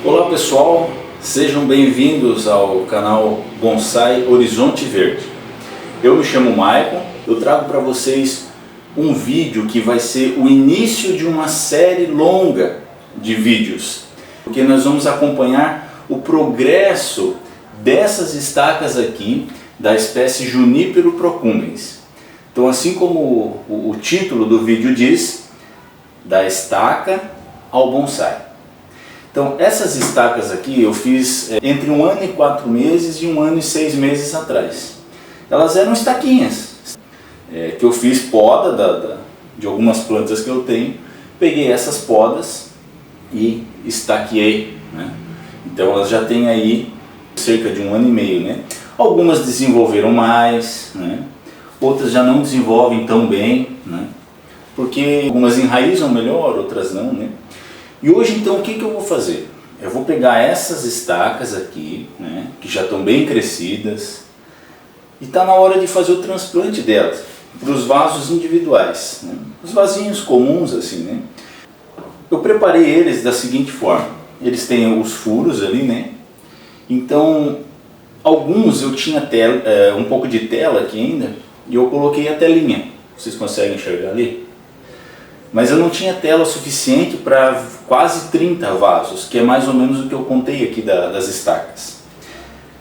Olá pessoal, sejam bem-vindos ao canal Bonsai Horizonte Verde. Eu me chamo Maicon, eu trago para vocês um vídeo que vai ser o início de uma série longa de vídeos, porque nós vamos acompanhar o progresso dessas estacas aqui da espécie Junípero procumbens. Então, assim como o título do vídeo diz, da estaca ao bonsai. Então, essas estacas aqui eu fiz entre 1 ano e 4 meses e 1 ano e 6 meses atrás. Elas eram estaquinhas, que eu fiz poda de algumas plantas que eu tenho. Peguei essas podas e estaqueei, né? Então elas já têm aí cerca de 1 ano e meio, né? Algumas desenvolveram mais, né? Outras já não desenvolvem tão bem, né? Porque algumas enraizam melhor, outras não, né? E hoje então o que eu vou fazer? Eu vou pegar essas estacas aqui, né, que já estão bem crescidas, e está na hora de fazer o transplante delas para os vasos individuais, né? Os vasinhos comuns assim, né? Eu preparei eles da seguinte forma: eles têm os furos ali, né? Então alguns eu tinha um pouco de tela aqui ainda, e eu coloquei a telinha. Vocês conseguem enxergar ali? Mas eu não tinha tela suficiente para quase 30 vasos, que é mais ou menos o que eu contei aqui das estacas.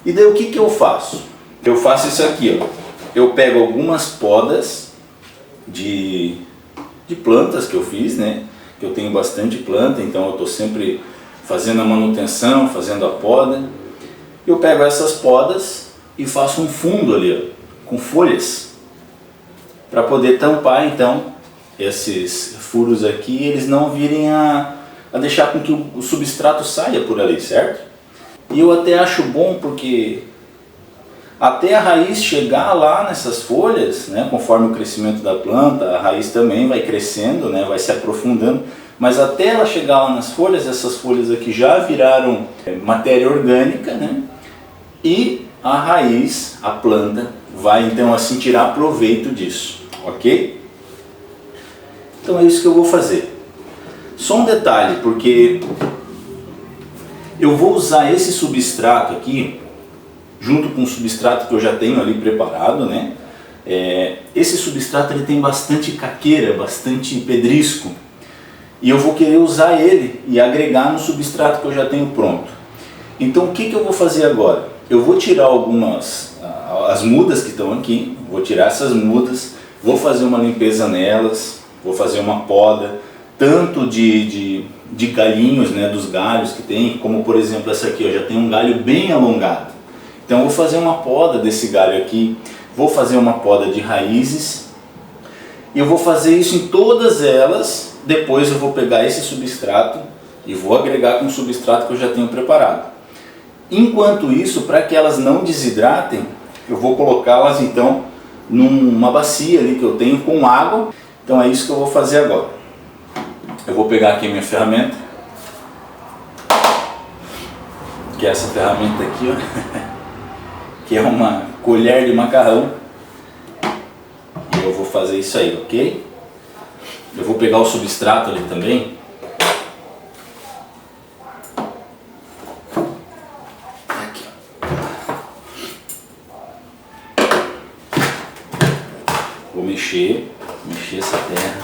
E daí o que eu faço? Eu faço isso aqui, ó. Eu pego algumas podas de plantas que eu fiz, né? Que eu tenho bastante planta, então eu estou sempre fazendo a manutenção, fazendo a poda. Eu pego essas podas e faço um fundo ali, ó, com folhas, para poder tampar então esses furos aqui, eles não virem a deixar com que o substrato saia por ali, certo? E eu até acho bom, porque até a raiz chegar lá nessas folhas, né, conforme o crescimento da planta, a raiz também vai crescendo, né, vai se aprofundando, mas até ela chegar lá nas folhas, essas folhas aqui já viraram matéria orgânica, né, e a raiz, a planta, vai então assim tirar proveito disso, ok? Então é isso que eu vou fazer. Só um detalhe, porque eu vou usar esse substrato aqui, junto com o substrato que eu já tenho ali preparado, né? Esse substrato ele tem bastante caqueira, bastante pedrisco, e eu vou querer usar ele e agregar no substrato que eu já tenho pronto. Então o que eu vou fazer agora? Eu vou tirar as mudas que estão aqui, vou tirar essas mudas, vou fazer uma limpeza nelas, vou fazer uma poda, tanto de galhinhos, né, dos galhos que tem, como por exemplo essa aqui, ó, já tem um galho bem alongado. Então eu vou fazer uma poda desse galho aqui, vou fazer uma poda de raízes, e eu vou fazer isso em todas elas. Depois eu vou pegar esse substrato e vou agregar com o substrato que eu já tenho preparado. Enquanto isso, para que elas não desidratem, eu vou colocá-las então numa bacia ali que eu tenho com água. Então é isso que eu vou fazer agora. Eu vou pegar aqui a minha ferramenta, que é essa ferramenta aqui, ó, que é uma colher de macarrão. E eu vou fazer isso aí, ok? Eu vou pegar o substrato ali também. Aqui, ó. Vou mexer essa terra.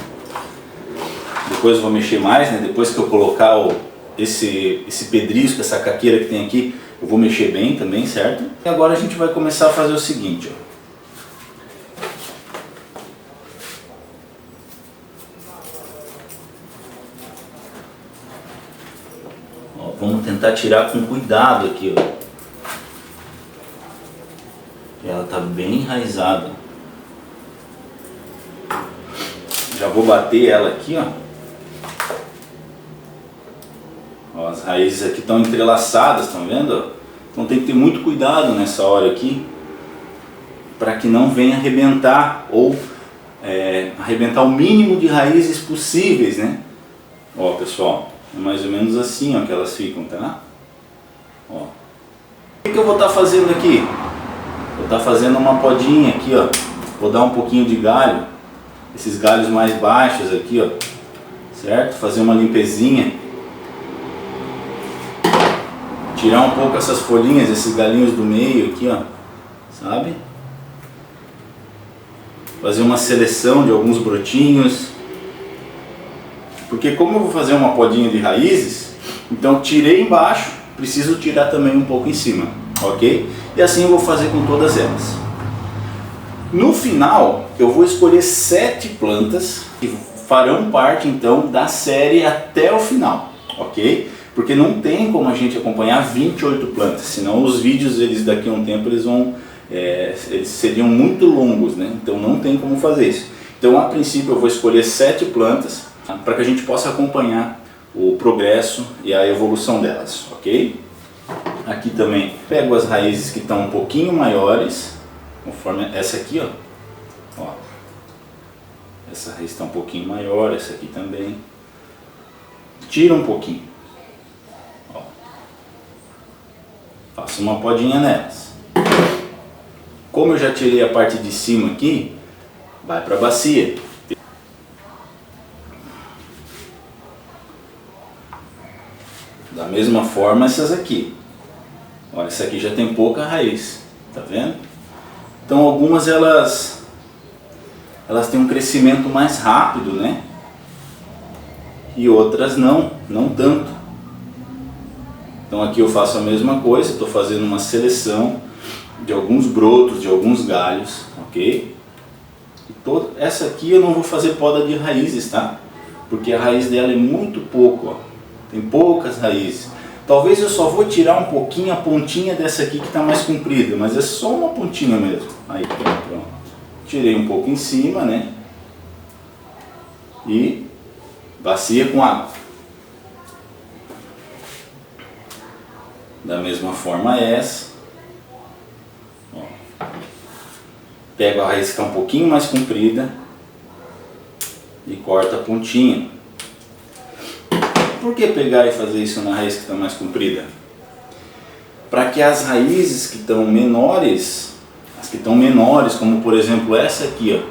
Depois eu vou mexer mais, né? Depois que eu colocar esse pedrisco, essa caqueira que tem aqui, eu vou mexer bem também, certo? E agora a gente vai começar a fazer o seguinte, ó. Vamos tentar tirar com cuidado aqui, ó. Ela está bem enraizada. Já vou bater ela aqui, ó. Ó, as raízes aqui estão entrelaçadas, estão vendo? Então tem que ter muito cuidado nessa hora aqui, para que não venha arrebentar, ou arrebentar o mínimo de raízes possíveis, né? Ó, pessoal, é mais ou menos assim, ó, que elas ficam, tá? Ó. O que eu vou estar fazendo aqui? Vou estar fazendo uma podinha aqui, ó. Vou dar um pouquinho de galho, esses galhos mais baixos aqui, ó, certo? Fazer uma limpezinha. tirar um pouco essas folhinhas, esses galinhos do meio aqui, ó, sabe? Fazer uma seleção de alguns brotinhos, porque como eu vou fazer uma podinha de raízes, então tirei embaixo, preciso tirar também um pouco em cima, ok? E assim eu vou fazer com todas elas. No final eu vou escolher 7 plantas que farão parte então da série até o final, ok? Porque não tem como a gente acompanhar 28 plantas, senão os vídeos eles daqui a um tempo eles seriam muito longos, né? Então não tem como fazer isso. Então a princípio eu vou escolher 7 plantas para que a gente possa acompanhar o progresso e a evolução delas, ok? Aqui também pego as raízes que estão um pouquinho maiores, conforme essa aqui, ó. Essa raiz está um pouquinho maior, essa aqui também. Tira um pouquinho. Ó. Faço uma podinha nelas. Como eu já tirei a parte de cima aqui, vai para a bacia. Da mesma forma essas aqui. Olha, essa aqui já tem pouca raiz, tá vendo? Então algumas elas têm um crescimento mais rápido, né? E outras não tanto. Então aqui eu faço a mesma coisa, estou fazendo uma seleção de alguns brotos, de alguns galhos, ok? E essa aqui eu não vou fazer poda de raízes, tá? Porque a raiz dela é muito pouco, ó. Tem poucas raízes. Talvez eu só vou tirar um pouquinho a pontinha dessa aqui que está mais comprida, mas é só uma pontinha mesmo. Aí, pronto. Tirei um pouco em cima, né? E bacia com água. Da mesma forma essa. Ó. Pego a raiz que está um pouquinho mais comprida e corto a pontinha. Por que pegar e fazer isso na raiz que está mais comprida? Para que as raízes que estão menores, como por exemplo essa aqui, ó,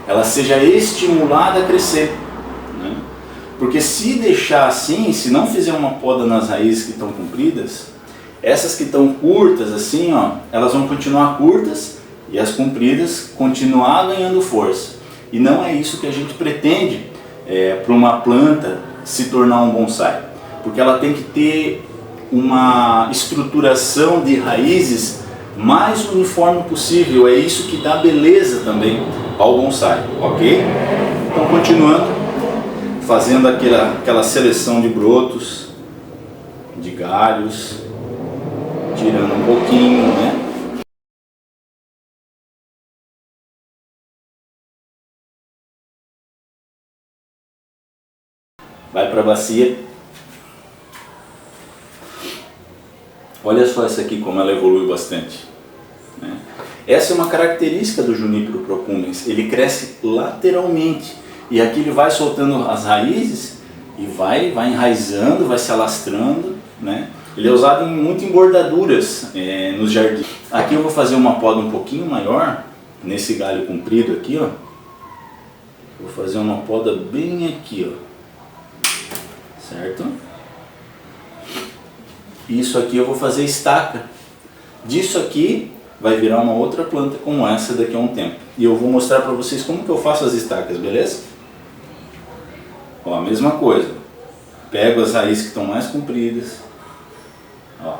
ela seja estimulada a crescer, né? Porque se deixar assim, se não fizer uma poda nas raízes que estão compridas, essas que estão curtas assim, ó, elas vão continuar curtas e as compridas continuar ganhando força. E não é isso que a gente pretende para uma planta se tornar um bonsai, porque ela tem que ter uma estruturação de raízes mais uniforme possível. É isso que dá beleza também ao bonsai, ok? Então continuando, fazendo aquela seleção de brotos, de galhos, tirando um pouquinho, né? Vai para a bacia. Olha só essa aqui como ela evolui bastante, né? Essa é uma característica do Junípero procumbens. Ele cresce lateralmente e aqui ele vai soltando as raízes e vai enraizando, vai se alastrando, né? Ele é usado muito em bordaduras nos jardins. Aqui eu vou fazer uma poda um pouquinho maior nesse galho comprido aqui, ó. Vou fazer uma poda bem aqui, ó. Certo? Isso aqui eu vou fazer estaca. Disso aqui vai virar uma outra planta como essa daqui a um tempo. E eu vou mostrar para vocês como que eu faço as estacas, beleza? Ó, a mesma coisa. Pego as raízes que estão mais compridas. Ó.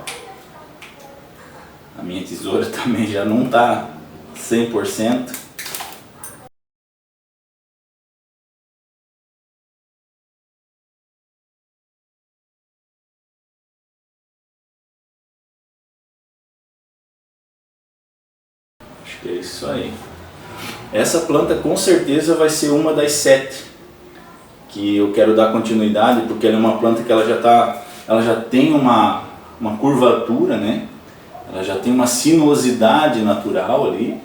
A minha tesoura também já não está 100%. Acho que é isso aí. Essa planta com certeza vai ser uma das 7 que eu quero dar continuidade, porque ela é uma planta que ela já tem uma curvatura, né? Ela já tem uma sinuosidade natural ali.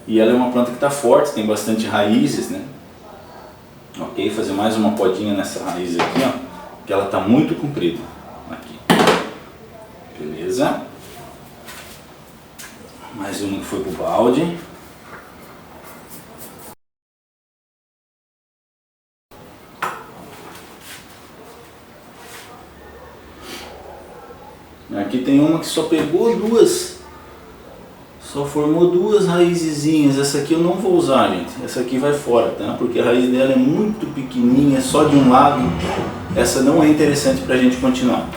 E ela é uma planta que está forte, tem bastante raízes, né? Ok, fazer mais uma podinha nessa raiz aqui, ó, que ela está muito comprida. Aqui. Beleza? Mais uma que foi pro balde. Aqui tem uma que só pegou duas, só formou duas raizezinhas. Essa aqui eu não vou usar, gente. Essa aqui vai fora, tá? Porque a raiz dela é muito pequenininha, só de um lado. Essa não é interessante para a gente continuar.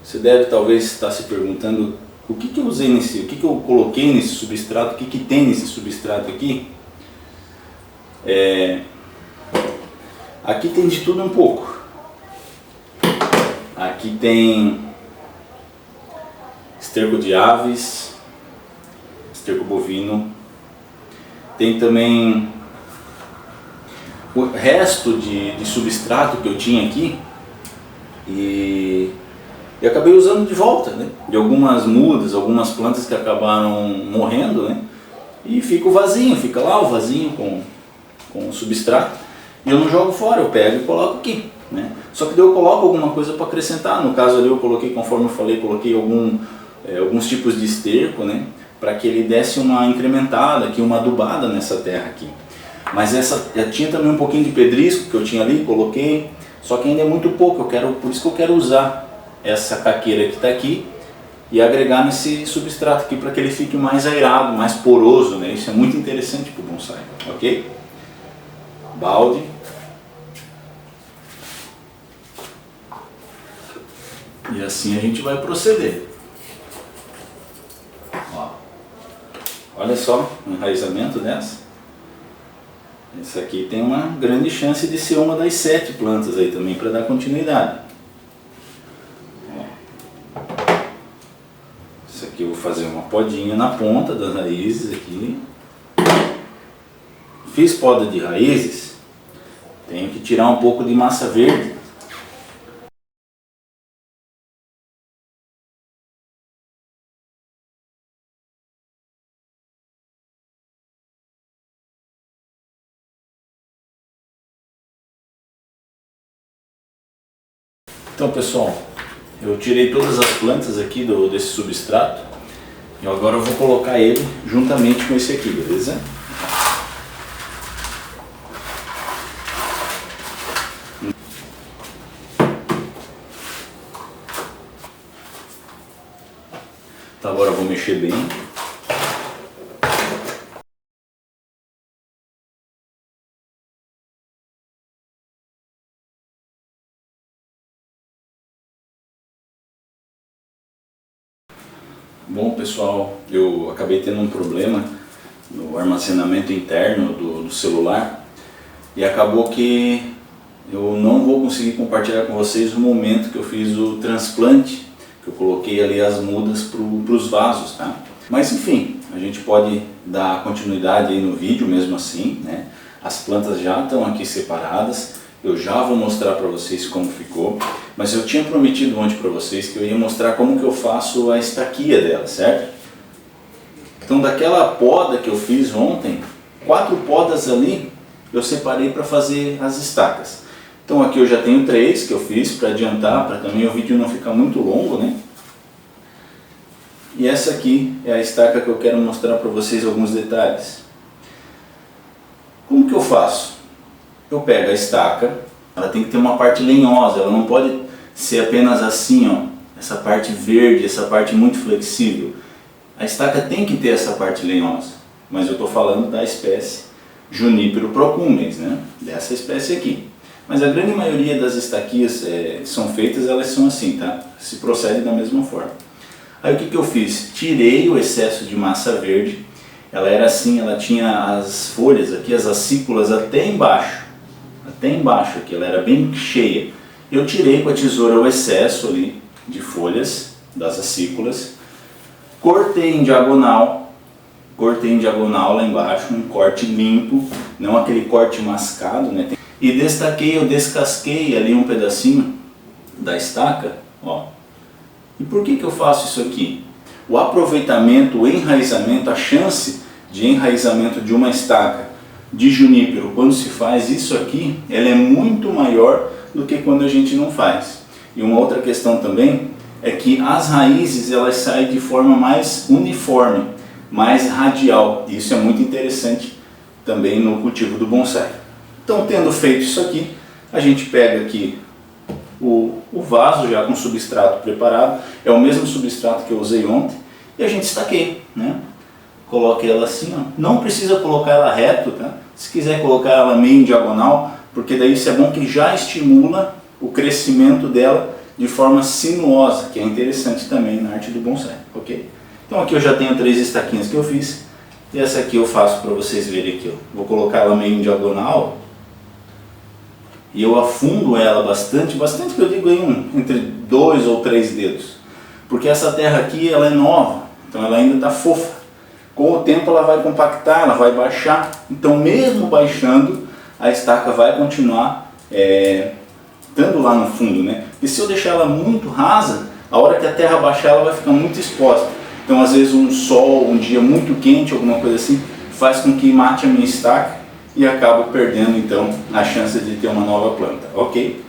Você deve talvez estar se perguntando o que eu usei nesse, o que eu coloquei nesse substrato, o que tem nesse substrato aqui. Aqui tem de tudo um pouco. Aqui tem esterco de aves, esterco bovino, tem também o resto de substrato que eu tinha aqui e acabei usando de volta, né? De algumas mudas, algumas plantas que acabaram morrendo, né? E fica o vasinho, fica lá o vasinho com o substrato e eu não jogo fora, eu pego e coloco aqui, né? Só que daí eu coloco alguma coisa para acrescentar. No caso ali eu coloquei, conforme eu falei, coloquei alguns tipos de esterco, né? Para que ele desse uma incrementada aqui, uma adubada nessa terra aqui. Mas eu tinha também um pouquinho de pedrisco que eu tinha ali, coloquei, só que ainda é muito pouco, por isso que eu quero usar essa caqueira que está aqui e agregar nesse substrato aqui para que ele fique mais airado, mais poroso, né? Isso é muito interessante para o bonsai, ok? Balde. E assim a gente vai proceder. Ó. Olha só o enraizamento dessa. Essa aqui tem uma grande chance de ser uma das 7 plantas aí também para dar continuidade. Ó. Isso aqui eu vou fazer uma podinha na ponta das raízes aqui. Fiz poda de raízes, tenho que tirar um pouco de massa verde. Então pessoal, eu tirei todas as plantas aqui desse substrato e agora eu vou colocar ele juntamente com esse aqui, beleza? Então agora eu vou mexer bem. Bom pessoal, eu acabei tendo um problema no armazenamento interno do celular e acabou que eu não vou conseguir compartilhar com vocês o momento que eu fiz o transplante, que eu coloquei ali as mudas para os vasos, tá? Mas enfim, a gente pode dar continuidade aí no vídeo mesmo assim, né? As plantas já estão aqui separadas, eu já vou mostrar para vocês como ficou, mas eu tinha prometido ontem para vocês que eu ia mostrar como que eu faço a estaquia dela, certo? Então daquela poda que eu fiz ontem, 4 podas ali eu separei para fazer as estacas. Então aqui eu já tenho 3 que eu fiz para adiantar, para também o vídeo não ficar muito longo, né? E essa aqui é a estaca que eu quero mostrar para vocês alguns detalhes. Como que eu faço? Eu pego a estaca, ela tem que ter uma parte lenhosa, ela não pode ser apenas assim, ó, essa parte verde, essa parte muito flexível. A estaca tem que ter essa parte lenhosa, mas eu estou falando da espécie Juniper procumbens, né? Dessa espécie aqui. Mas a grande maioria das estaquias que são feitas, elas são assim, tá? Se procede da mesma forma. Aí o que eu fiz? Tirei o excesso de massa verde, ela era assim, ela tinha as folhas aqui, as acículas até embaixo aqui, ela era bem cheia. Eu tirei com a tesoura o excesso ali de folhas das acículas, cortei em diagonal lá embaixo, um corte limpo, não aquele corte mascado, né? E destaquei, eu descasquei ali um pedacinho da estaca, ó. E por que eu faço isso aqui? O aproveitamento, o enraizamento, a chance de enraizamento de uma estaca de junípero, quando se faz isso aqui, ela é muito maior do que quando a gente não faz. E uma outra questão também é que as raízes elas saem de forma mais uniforme, mais radial. Isso é muito interessante também no cultivo do bonsai. Então, tendo feito isso aqui, a gente pega aqui o vaso já com substrato preparado, é o mesmo substrato que eu usei ontem, e a gente estaqueia, né? Coloque ela assim, ó. Não precisa colocar ela reto, tá? Se quiser colocar ela meio em diagonal, porque daí isso é bom que já estimula o crescimento dela de forma sinuosa, que é interessante também na arte do bonsai, ok? Então aqui eu já tenho 3 estaquinhas que eu fiz, e essa aqui eu faço para vocês verem aqui, ó. Vou colocar ela meio em diagonal, e eu afundo ela bastante que eu digo aí entre 2 ou 3 dedos, porque essa terra aqui ela é nova, então ela ainda está fofa. Com o tempo ela vai compactar, ela vai baixar, então mesmo baixando, a estaca vai continuar estando lá no fundo, né? E se eu deixar ela muito rasa, a hora que a terra baixar ela vai ficar muito exposta. Então às vezes um sol, um dia muito quente, alguma coisa assim, faz com que mate a minha estaca e acabo perdendo então a chance de ter uma nova planta, ok?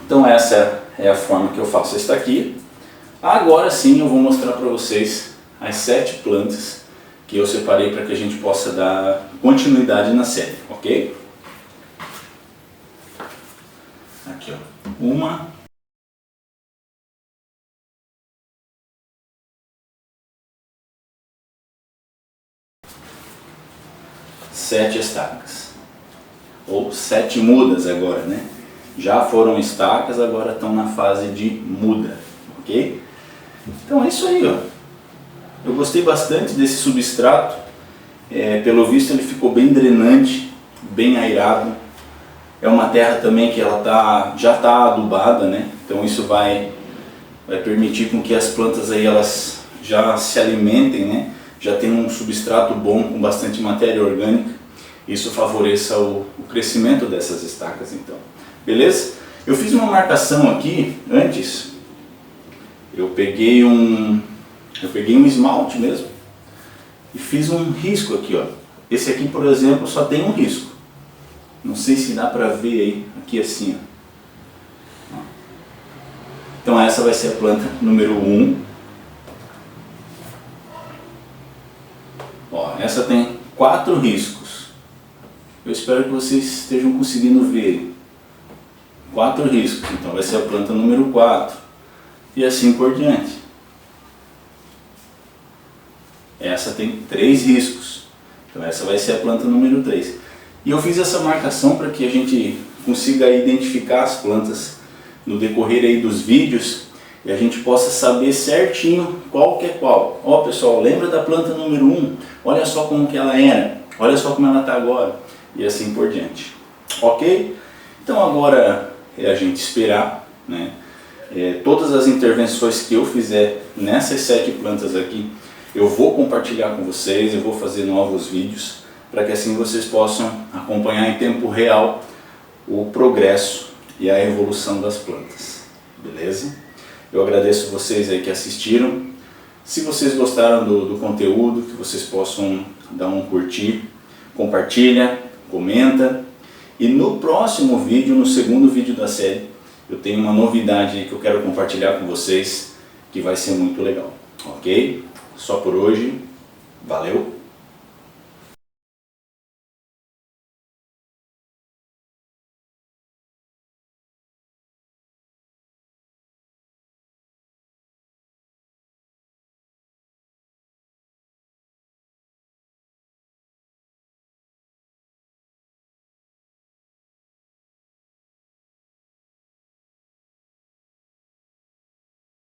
Então essa é a forma que eu faço a estaquia. Agora sim eu vou mostrar para vocês as 7 plantas que eu separei para que a gente possa dar continuidade na série, ok? Aqui, ó. 1, 7 estacas, ou 7 mudas agora, né? Já foram estacas, agora estão na fase de muda, ok? Então é isso aí, ó. Eu gostei bastante desse substrato, pelo visto ele ficou bem drenante, bem airado. É uma terra também que ela já está adubada, né? Então isso vai permitir com que as plantas aí elas já se alimentem, né? Já tem um substrato bom com bastante matéria orgânica. Isso favoreça o crescimento dessas estacas, então. Beleza? Eu fiz uma marcação aqui antes. Eu peguei um esmalte mesmo e fiz um risco aqui, ó. Esse aqui, por exemplo, só tem um risco. Não sei se dá pra ver aí, aqui assim, ó. Então essa vai ser a planta número 1. Ó, essa tem 4 riscos. Eu espero que vocês estejam conseguindo ver. 4 riscos, então vai ser a planta número 4. E assim por diante. Essa tem 3 riscos, então essa vai ser a planta número 3. E eu fiz essa marcação para que a gente consiga identificar as plantas no decorrer aí dos vídeos e a gente possa saber certinho qual que é qual. Ó pessoal, lembra da planta número 1? Olha só como que ela era, olha só como ela está agora e assim por diante. Ok? Então agora é a gente esperar, né? Todas as intervenções que eu fizer nessas 7 plantas aqui, eu vou compartilhar com vocês, eu vou fazer novos vídeos, para que assim vocês possam acompanhar em tempo real o progresso e a evolução das plantas, beleza? Eu agradeço vocês aí que assistiram. Se vocês gostaram do conteúdo, que vocês possam dar um curtir, compartilha, comenta. E no próximo vídeo, no segundo vídeo da série, eu tenho uma novidade aí que eu quero compartilhar com vocês, que vai ser muito legal, ok? Só por hoje, valeu!